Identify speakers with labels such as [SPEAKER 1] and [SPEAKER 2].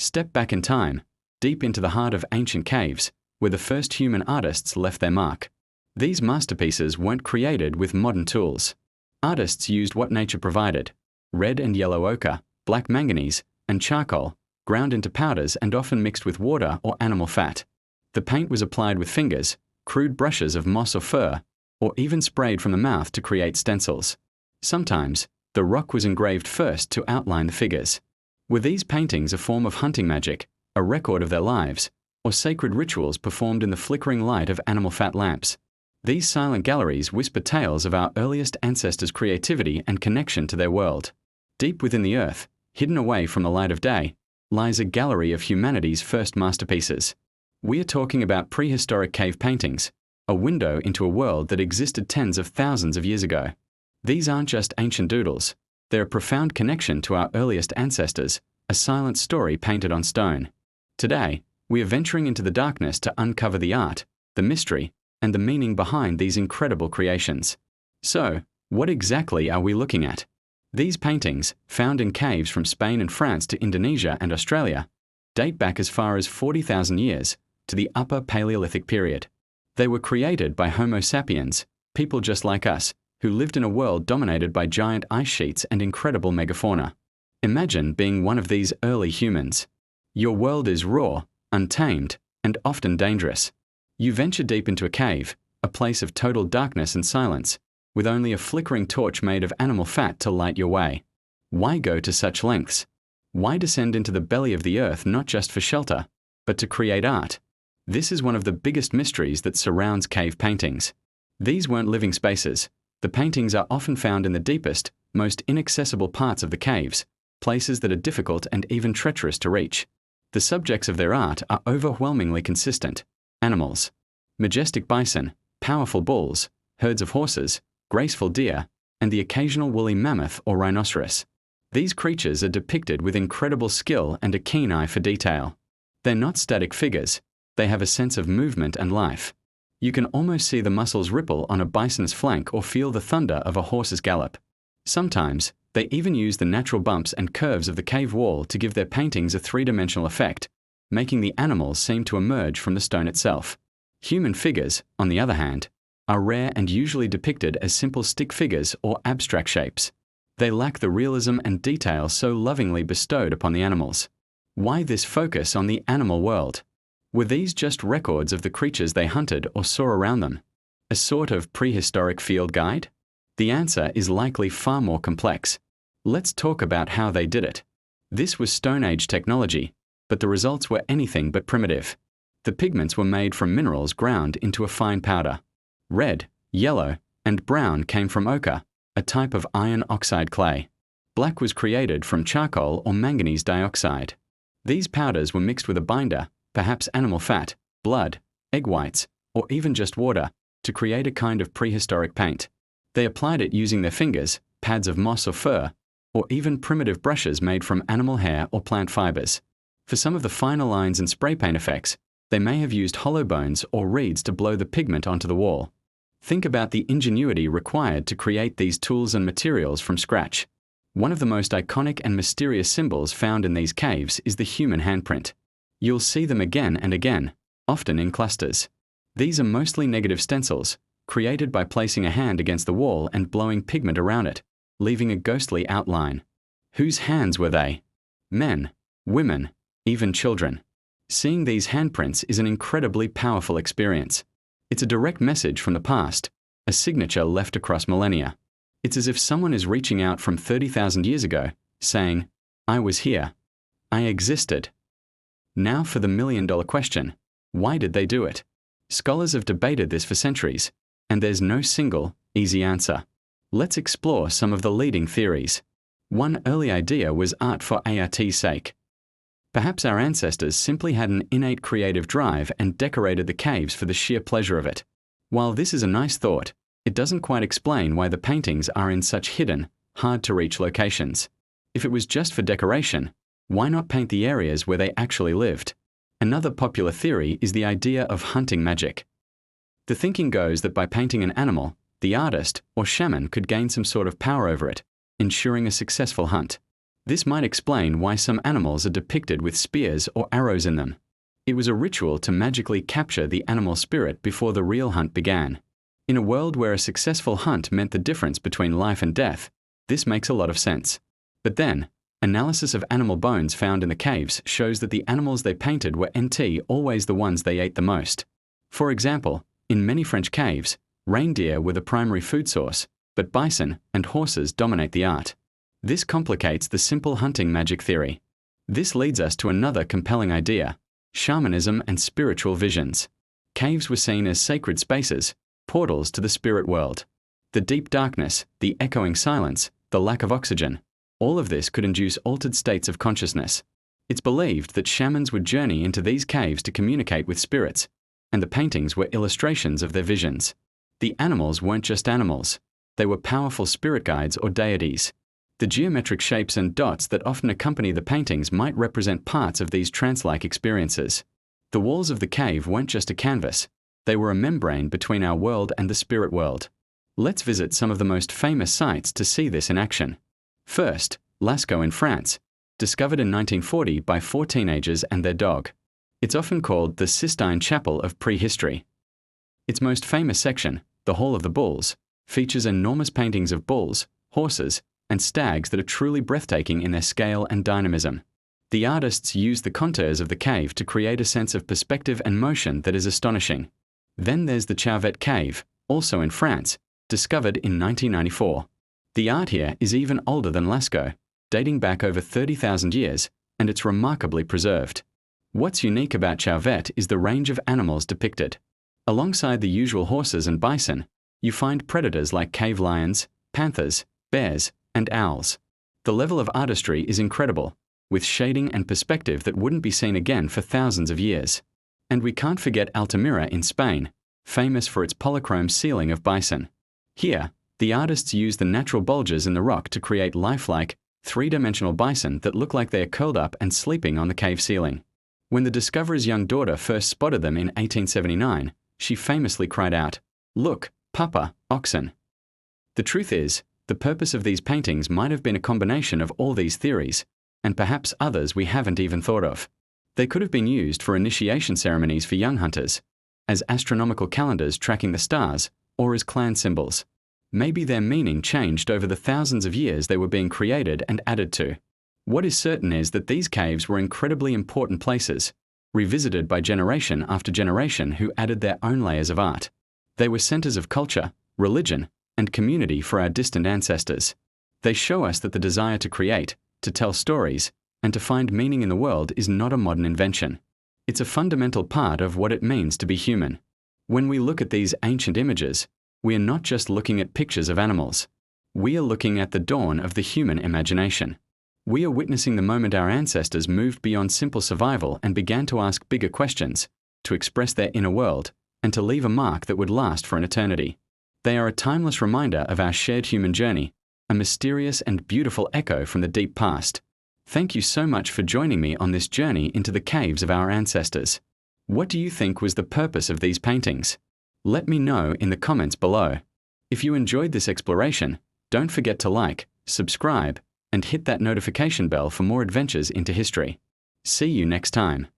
[SPEAKER 1] Step back in time, deep into the heart of ancient caves, where the first human artists left their mark. These masterpieces weren't created with modern tools. Artists used what nature provided: red and yellow ochre, black manganese, and charcoal, ground into powders and often mixed with water or animal fat. The paint was applied with fingers, crude brushes of moss or fur, or even sprayed from the mouth to create stencils. Sometimes, the rock was engraved first to outline the figures. Were these paintings a form of hunting magic, a record of their lives, or sacred rituals performed in the flickering light of animal fat lamps? These silent galleries whisper tales of our earliest ancestors' creativity and connection to their world. Deep within the earth, hidden away from the light of day, lies a gallery of humanity's first masterpieces. We are talking about prehistoric cave paintings, a window into a world that existed tens of thousands of years ago. These aren't just ancient doodles. They're a profound connection to our earliest ancestors, a silent story painted on stone. Today, we are venturing into the darkness to uncover the art, the mystery, and the meaning behind these incredible creations. So, what exactly are we looking at? These paintings, found in caves from Spain and France to Indonesia and Australia, date back as far as 40,000 years, to the Upper Paleolithic period. They were created by Homo sapiens, people just like us, who lived in a world dominated by giant ice sheets and incredible megafauna. Imagine being one of these early humans. Your world is raw, untamed, and often dangerous. You venture deep into a cave, a place of total darkness and silence, with only a flickering torch made of animal fat to light your way. Why go to such lengths? Why descend into the belly of the earth not just for shelter, but to create art? This is one of the biggest mysteries that surrounds cave paintings. These weren't living spaces. The paintings are often found in the deepest, most inaccessible parts of the caves, places that are difficult and even treacherous to reach. The subjects of their art are overwhelmingly consistent: animals, majestic bison, powerful bulls, herds of horses, graceful deer, and the occasional woolly mammoth or rhinoceros. These creatures are depicted with incredible skill and a keen eye for detail. They're not static figures. They have a sense of movement and life. You can almost see the muscles ripple on a bison's flank or feel the thunder of a horse's gallop. Sometimes, they even use the natural bumps and curves of the cave wall to give their paintings a three-dimensional effect, making the animals seem to emerge from the stone itself. Human figures, on the other hand, are rare and usually depicted as simple stick figures or abstract shapes. They lack the realism and detail so lovingly bestowed upon the animals. Why this focus on the animal world? Were these just records of the creatures they hunted or saw around them? A sort of prehistoric field guide? The answer is likely far more complex. Let's talk about how they did it. This was Stone Age technology, but the results were anything but primitive. The pigments were made from minerals ground into a fine powder. Red, yellow, and brown came from ochre, a type of iron oxide clay. Black was created from charcoal or manganese dioxide. These powders were mixed with a binder, perhaps animal fat, blood, egg whites, or even just water, to create a kind of prehistoric paint. They applied it using their fingers, pads of moss or fur, or even primitive brushes made from animal hair or plant fibers. For some of the finer lines and spray paint effects, they may have used hollow bones or reeds to blow the pigment onto the wall. Think about the ingenuity required to create these tools and materials from scratch. One of the most iconic and mysterious symbols found in these caves is the human handprint. You'll see them again and again, often in clusters. These are mostly negative stencils, created by placing a hand against the wall and blowing pigment around it, leaving a ghostly outline. Whose hands were they? Men, women, even children. Seeing these handprints is an incredibly powerful experience. It's a direct message from the past, a signature left across millennia. It's as if someone is reaching out from 30,000 years ago, saying, "I was here. I existed." Now for the million-dollar question: why did they do it? Scholars have debated this for centuries, and there's no single, easy answer. Let's explore some of the leading theories. One early idea was art for art's sake. Perhaps our ancestors simply had an innate creative drive and decorated the caves for the sheer pleasure of it. While this is a nice thought, it doesn't quite explain why the paintings are in such hidden, hard-to-reach locations. If it was just for decoration, why not paint the areas where they actually lived? Another popular theory is the idea of hunting magic. The thinking goes that by painting an animal, the artist or shaman could gain some sort of power over it, ensuring a successful hunt. This might explain why some animals are depicted with spears or arrows in them. It was a ritual to magically capture the animal spirit before the real hunt began. In a world where a successful hunt meant the difference between life and death, this makes a lot of sense. But then, analysis of animal bones found in the caves shows that the animals they painted were always the ones they ate the most. For example, in many French caves, reindeer were the primary food source, but bison and horses dominate the art. This complicates the simple hunting magic theory. This leads us to another compelling idea: shamanism and spiritual visions. Caves were seen as sacred spaces, portals to the spirit world. The deep darkness, the echoing silence, the lack of oxygen, all of this could induce altered states of consciousness. It's believed that shamans would journey into these caves to communicate with spirits, and the paintings were illustrations of their visions. The animals weren't just animals. They were powerful spirit guides or deities. The geometric shapes and dots that often accompany the paintings might represent parts of these trance-like experiences. The walls of the cave weren't just a canvas. They were a membrane between our world and the spirit world. Let's visit some of the most famous sites to see this in action. First, Lascaux in France, discovered in 1940 by 4 teenagers and their dog. It's often called the Sistine Chapel of Prehistory. Its most famous section, the Hall of the Bulls, features enormous paintings of bulls, horses, and stags that are truly breathtaking in their scale and dynamism. The artists used the contours of the cave to create a sense of perspective and motion that is astonishing. Then there's the Chauvet Cave, also in France, discovered in 1994. The art here is even older than Lascaux, dating back over 30,000 years, and it's remarkably preserved. What's unique about Chauvet is the range of animals depicted. Alongside the usual horses and bison, you find predators like cave lions, panthers, bears, and owls. The level of artistry is incredible, with shading and perspective that wouldn't be seen again for thousands of years. And we can't forget Altamira in Spain, famous for its polychrome ceiling of bison. Here, the artists use the natural bulges in the rock to create lifelike, three-dimensional bison that look like they are curled up and sleeping on the cave ceiling. When the discoverer's young daughter first spotted them in 1879, she famously cried out, "Look, Papa, oxen." The truth is, the purpose of these paintings might have been a combination of all these theories, and perhaps others we haven't even thought of. They could have been used for initiation ceremonies for young hunters, as astronomical calendars tracking the stars, or as clan symbols. Maybe their meaning changed over the thousands of years they were being created and added to. What is certain is that these caves were incredibly important places, revisited by generation after generation who added their own layers of art. They were centers of culture, religion, and community for our distant ancestors. They show us that the desire to create, to tell stories, and to find meaning in the world is not a modern invention. It's a fundamental part of what it means to be human. When we look at these ancient images, we are not just looking at pictures of animals. We are looking at the dawn of the human imagination. We are witnessing the moment our ancestors moved beyond simple survival and began to ask bigger questions, to express their inner world, and to leave a mark that would last for an eternity. They are a timeless reminder of our shared human journey, a mysterious and beautiful echo from the deep past. Thank you so much for joining me on this journey into the caves of our ancestors. What do you think was the purpose of these paintings? Let me know in the comments below. If you enjoyed this exploration, don't forget to like, subscribe, and hit that notification bell for more adventures into history. See you next time.